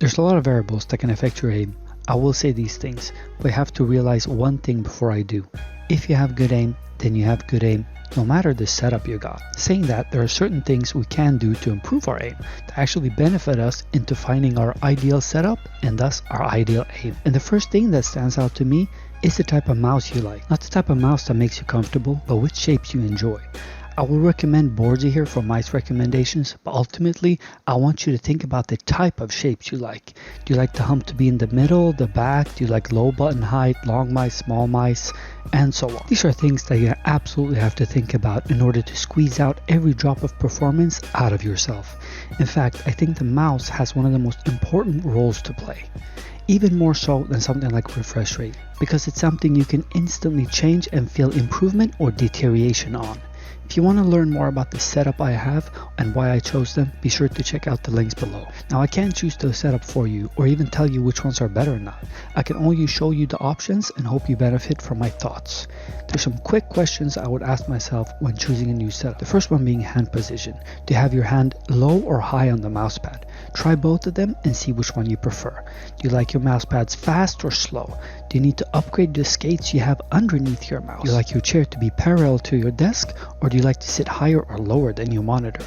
There's a lot of variables that can affect your aim. I will say these things, but you have to realize one thing before I do. If you have good aim, then you have good aim, no matter the setup you got. Saying that, there are certain things we can do to improve our aim, to actually benefit us into finding our ideal setup and thus our ideal aim. And the first thing that stands out to me is the type of mouse you like. Not the type of mouse that makes you comfortable, but which shapes you enjoy. I will recommend boards here for mice recommendations, but ultimately I want you to think about the type of shapes you like. Do you like the hump to be in the middle, the back? Do you like low button height, long mice, small mice, and so on? These are things that you absolutely have to think about in order to squeeze out every drop of performance out of yourself. In fact, I think the mouse has one of the most important roles to play. Even more so than something like refresh rate, because it's something you can instantly change and feel improvement or deterioration on. If you want to learn more about the setup I have and why I chose them, be sure to check out the links below. Now I can't choose the setup for you or even tell you which ones are better or not. I can only show you the options and hope you benefit from my thoughts. There's some quick questions I would ask myself when choosing a new setup. The first one being hand position. Do you have your hand low or high on the mousepad? Try both of them and see which one you prefer. Do you like your mousepads fast or slow? Do you need to upgrade the skates you have underneath your mouse? Do you like your chair to be parallel to your desk, or do you like to sit higher or lower than your monitor?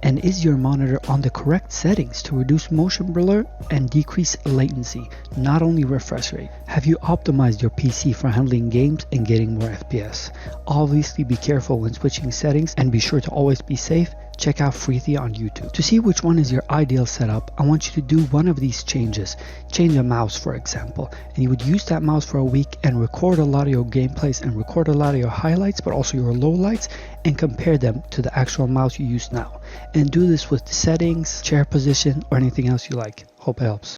And is your monitor on the correct settings to reduce motion blur and decrease latency, not only refresh rate? Have you optimized your PC for handling games and getting more FPS? Obviously be careful when switching settings and be sure to always be safe. Check out Freethy on YouTube. To see which one is your ideal setup, I want you to do one of these changes. Change a mouse, for example, and you would use that mouse for a week and record a lot of your gameplays and record a lot of your highlights, but also your lowlights, and compare them to the actual mouse you use now. And do this with the settings, chair position, or anything else you like. Hope it helps.